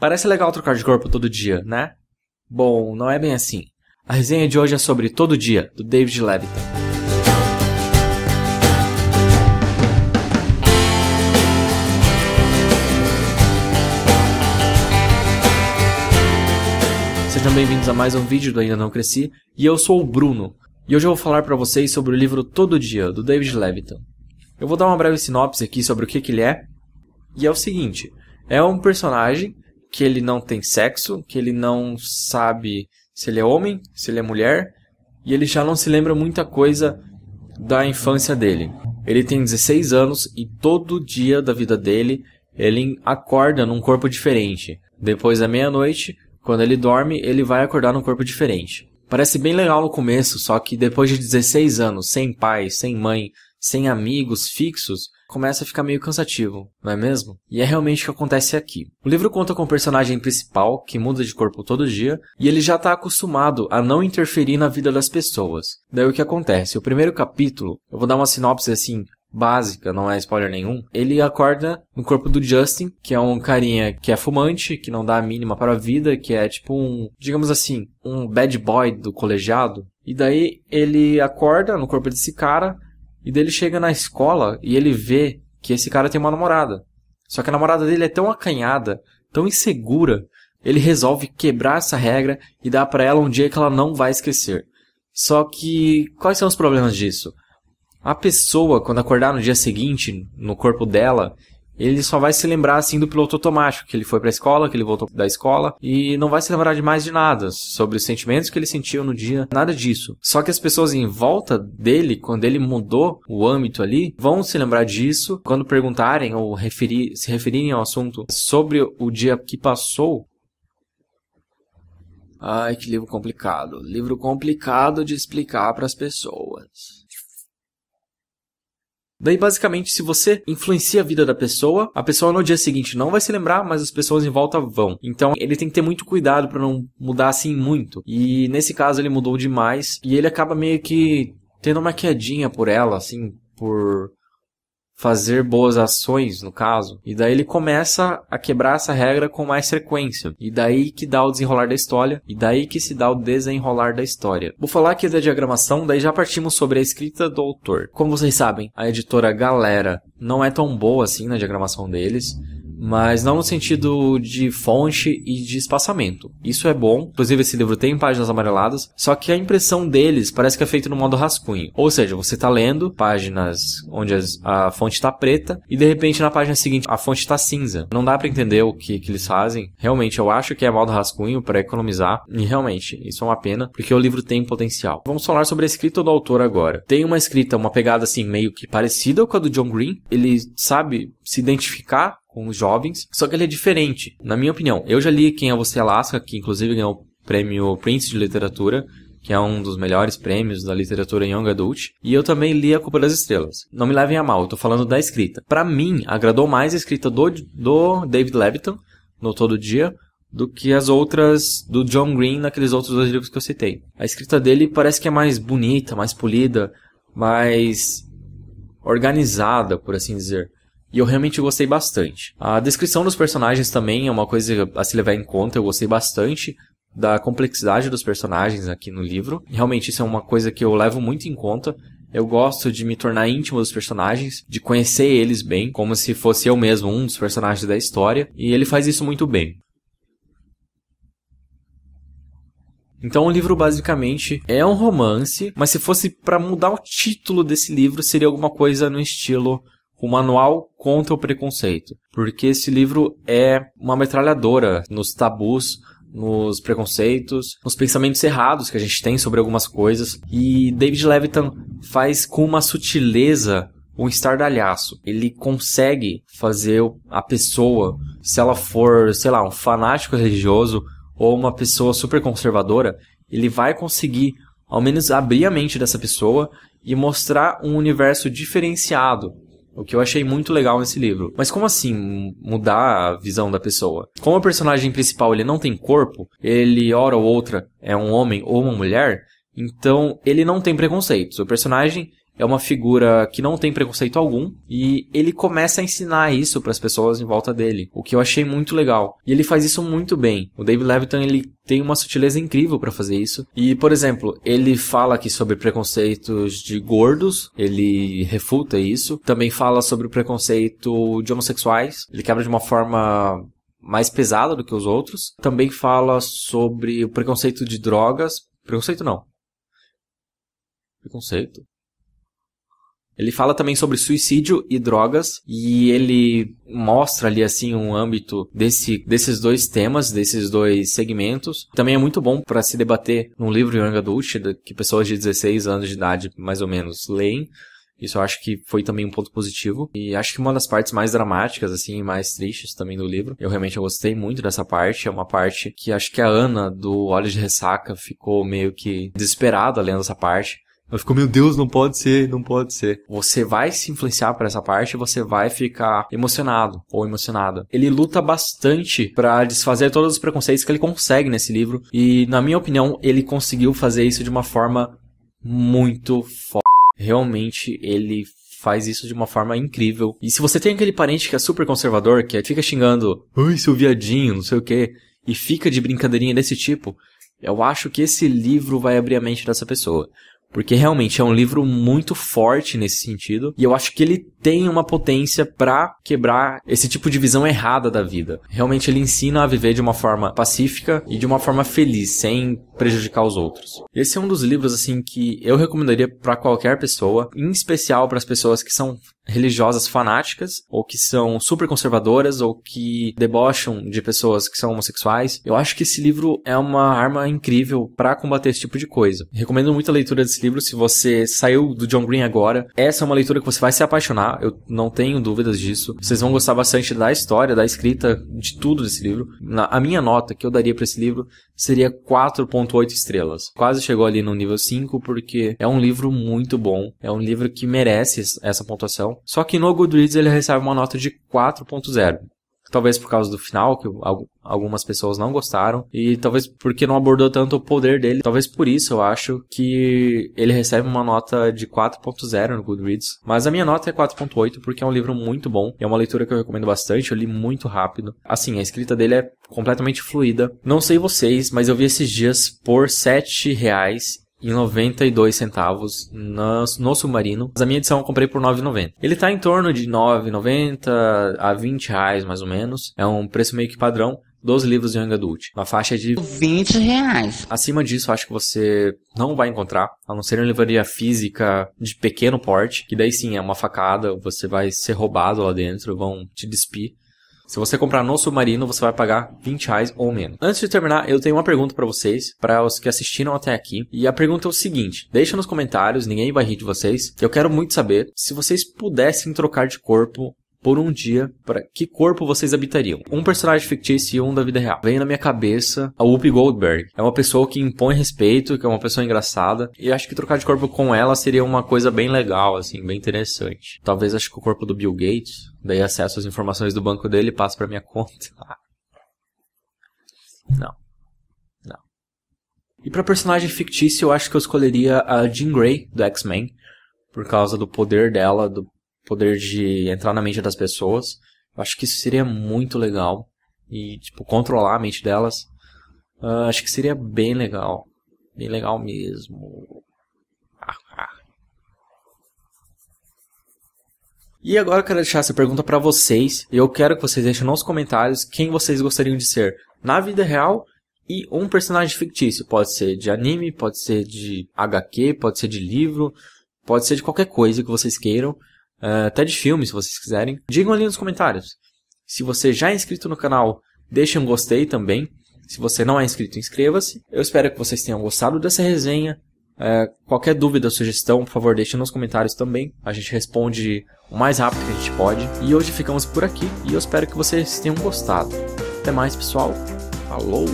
Parece legal trocar de corpo todo dia, né? Bom, não é bem assim. A resenha de hoje é sobre Todo Dia, do David Levitan. Sejam bem-vindos a mais um vídeo do Ainda Não Cresci, e eu sou o Bruno. E hoje eu vou falar para vocês sobre o livro Todo Dia, do David Levitan. Eu vou dar uma breve sinopse aqui sobre o que ele é. E é o seguinte, é um personagem que ele não tem sexo, que ele não sabe se ele é homem, se ele é mulher, e ele já não se lembra muita coisa da infância dele. Ele tem 16 anos e todo dia da vida dele ele acorda num corpo diferente. Depois da meia-noite, quando ele dorme, ele vai acordar num corpo diferente. Parece bem legal no começo, só que depois de 16 anos, sem pai, sem mãe, sem amigos fixos, começa a ficar meio cansativo, não é mesmo? E é realmente o que acontece aqui. O livro conta com o personagem principal, que muda de corpo todo dia, e ele já está acostumado a não interferir na vida das pessoas. Daí o que acontece? O primeiro capítulo, eu vou dar uma sinopse assim, básica, não é spoiler nenhum. Ele acorda no corpo do Justin, que é um carinha que é fumante, que não dá a mínima para a vida, que é tipo um, digamos assim, um bad boy do colegiado. E daí ele acorda no corpo desse cara, e daí ele chega na escola e ele vê que esse cara tem uma namorada. Só que a namorada dele é tão acanhada, tão insegura, ele resolve quebrar essa regra e dar pra ela um dia que ela não vai esquecer. Só que, quais são os problemas disso? A pessoa, quando acordar no dia seguinte, no corpo dela, ele só vai se lembrar assim do piloto automático, que ele foi pra escola, que ele voltou da escola, e não vai se lembrar de mais de nada, sobre os sentimentos que ele sentiu no dia, nada disso. Só que as pessoas em volta dele, quando ele mudou o âmbito ali, vão se lembrar disso, quando perguntarem ou se referirem ao assunto sobre o dia que passou. Ai, que livro complicado. Livro complicado de explicar para as pessoas. Daí, basicamente, se você influencia a vida da pessoa, a pessoa no dia seguinte não vai se lembrar, mas as pessoas em volta vão. Então, ele tem que ter muito cuidado para não mudar assim muito. E, nesse caso, ele mudou demais. E ele acaba meio que tendo uma quedinha por ela, assim, por fazer boas ações, no caso. E daí ele começa a quebrar essa regra com mais frequência. E daí que dá o desenrolar da história. E daí que se dá o desenrolar da história. Vou falar aqui da diagramação, daí já partimos sobre a escrita do autor. Como vocês sabem, a editora Galera não é tão boa assim na diagramação deles. Mas não no sentido de fonte e de espaçamento. Isso é bom, inclusive esse livro tem páginas amareladas, só que a impressão deles parece que é feita no modo rascunho. Ou seja, você está lendo páginas onde a fonte está preta e de repente na página seguinte a fonte está cinza. Não dá para entender o que eles fazem. Realmente eu acho que é modo rascunho para economizar e realmente isso é uma pena porque o livro tem potencial. Vamos falar sobre a escrita do autor agora. Tem uma escrita, uma pegada assim meio que parecida com a do John Green. Ele sabe se identificar com os jovens, só que ele é diferente, na minha opinião. Eu já li Quem é Você, Alaska, que inclusive ganhou o prêmio Prince de Literatura, que é um dos melhores prêmios da literatura Young Adult, e eu também li A Culpa das Estrelas. Não me levem a mal, eu tô falando da escrita. Pra mim, agradou mais a escrita do David Levitan, no Todo Dia, do que as outras do John Green naqueles outros dois livros que eu citei. A escrita dele parece que é mais bonita, mais polida, mais organizada, por assim dizer. E eu realmente gostei bastante. A descrição dos personagens também é uma coisa a se levar em conta. Eu gostei bastante da complexidade dos personagens aqui no livro. Realmente isso é uma coisa que eu levo muito em conta. Eu gosto de me tornar íntimo dos personagens, de conhecer eles bem, como se fosse eu mesmo um dos personagens da história. E ele faz isso muito bem. Então o livro basicamente é um romance, mas se fosse para mudar o título desse livro, seria alguma coisa no estilo O Manual contra o Preconceito, porque esse livro é uma metralhadora nos tabus, nos preconceitos, nos pensamentos errados que a gente tem sobre algumas coisas, e David Levitan faz com uma sutileza um estardalhaço. Ele consegue fazer a pessoa, se ela for, sei lá, um fanático religioso ou uma pessoa super conservadora, ele vai conseguir ao menos abrir a mente dessa pessoa e mostrar um universo diferenciado. O que eu achei muito legal nesse livro. Mas como assim mudar a visão da pessoa? Como o personagem principal ele não tem corpo, ele hora ou outra é um homem ou uma mulher, então ele não tem preconceitos. O personagem é uma figura que não tem preconceito algum e ele começa a ensinar isso para as pessoas em volta dele, o que eu achei muito legal. E ele faz isso muito bem. O David Levitan, ele tem uma sutileza incrível para fazer isso. E, por exemplo, ele fala aqui sobre preconceitos de gordos, ele refuta isso. Também fala sobre o preconceito de homossexuais, ele quebra de uma forma mais pesada do que os outros. Também fala sobre o preconceito de drogas. Preconceito não. Preconceito. Ele fala também sobre suicídio e drogas, e ele mostra ali assim um âmbito desses dois temas, desses dois segmentos. Também é muito bom para se debater num livro Young Adult, que pessoas de 16 anos de idade mais ou menos leem. Isso eu acho que foi também um ponto positivo. E acho que uma das partes mais dramáticas, assim, mais tristes também do livro. Eu realmente gostei muito dessa parte. É uma parte que acho que a Ana, do Olhos de Ressaca, ficou meio que desesperada lendo essa parte. Ela ficou, meu Deus, não pode ser, não pode ser. Você vai se influenciar por essa parte e você vai ficar emocionado ou emocionada. Ele luta bastante pra desfazer todos os preconceitos que ele consegue nesse livro. E, na minha opinião, ele conseguiu fazer isso de uma forma muito foda. Realmente, ele faz isso de uma forma incrível. E se você tem aquele parente que é super conservador, que fica xingando, ai, seu viadinho, não sei o quê, e fica de brincadeirinha desse tipo, eu acho que esse livro vai abrir a mente dessa pessoa. Porque realmente é um livro muito forte nesse sentido. E eu acho que ele tem uma potência pra quebrar esse tipo de visão errada da vida. Realmente ele ensina a viver de uma forma pacífica e de uma forma feliz, sem prejudicar os outros. Esse é um dos livros assim que eu recomendaria pra qualquer pessoa, em especial para as pessoas que são religiosas fanáticas, ou que são super conservadoras, ou que debocham de pessoas que são homossexuais. Eu acho que esse livro é uma arma incrível pra combater esse tipo de coisa. Recomendo muito a leitura desse livro. Se você saiu do John Green agora, essa é uma leitura que você vai se apaixonar, eu não tenho dúvidas disso. Vocês vão gostar bastante da história, da escrita, de tudo desse livro. A minha nota que eu daria pra esse livro seria 4.8 estrelas. Quase chegou ali no nível 5, porque é um livro muito bom, é um livro que merece essa pontuação. Só que no Goodreads ele recebe uma nota de 4.0. Talvez por causa do final, que algumas pessoas não gostaram. E talvez porque não abordou tanto o poder dele. Talvez por isso eu acho que ele recebe uma nota de 4.0 no Goodreads. Mas a minha nota é 4.8 porque é um livro muito bom. É uma leitura que eu recomendo bastante. Eu li muito rápido. Assim, a escrita dele é completamente fluida. Não sei vocês, mas eu vi esses dias por R$7,92 no Submarino. A minha edição eu comprei por R$9,90. Ele tá em torno de R$9,90 a R$20 mais ou menos. É um preço meio que padrão dos livros de Young Adult. Uma faixa de R$20. Acima disso, acho que você não vai encontrar, a não ser em livraria física de pequeno porte, que daí sim é uma facada, você vai ser roubado lá dentro, vão te despir. Se você comprar no Submarino, você vai pagar R$20 ou menos. Antes de terminar, eu tenho uma pergunta pra vocês, para os que assistiram até aqui. E a pergunta é o seguinte, deixa nos comentários, ninguém vai rir de vocês. Eu quero muito saber, se vocês pudessem trocar de corpo por um dia, para que corpo vocês habitariam? Um personagem fictício e um da vida real. Vem na minha cabeça a Whoopi Goldberg. É uma pessoa que impõe respeito, que é uma pessoa engraçada. E acho que trocar de corpo com ela seria uma coisa bem legal, assim, bem interessante. Talvez acho que o corpo do Bill Gates, daí acesso às informações do banco dele e passo pra minha conta. Não. E pra personagem fictício, eu acho que eu escolheria a Jean Grey, do X-Men. Por causa do poder dela, do poder de entrar na mente das pessoas. Eu acho que isso seria muito legal. E, tipo, controlar a mente delas. Acho que seria bem legal. Bem legal mesmo. E agora eu quero deixar essa pergunta pra vocês. E eu quero que vocês deixem nos comentários quem vocês gostariam de ser na vida real e um personagem fictício. Pode ser de anime, pode ser de HQ, pode ser de livro, pode ser de qualquer coisa que vocês queiram. Até de filme, se vocês quiserem. Digam ali nos comentários. Se você já é inscrito no canal, deixe um gostei também. Se você não é inscrito, inscreva-se. Eu espero que vocês tenham gostado dessa resenha. Qualquer dúvida ou sugestão, por favor, deixe nos comentários também. A gente responde o mais rápido que a gente pode. E hoje ficamos por aqui. E eu espero que vocês tenham gostado. Até mais, pessoal. Falou!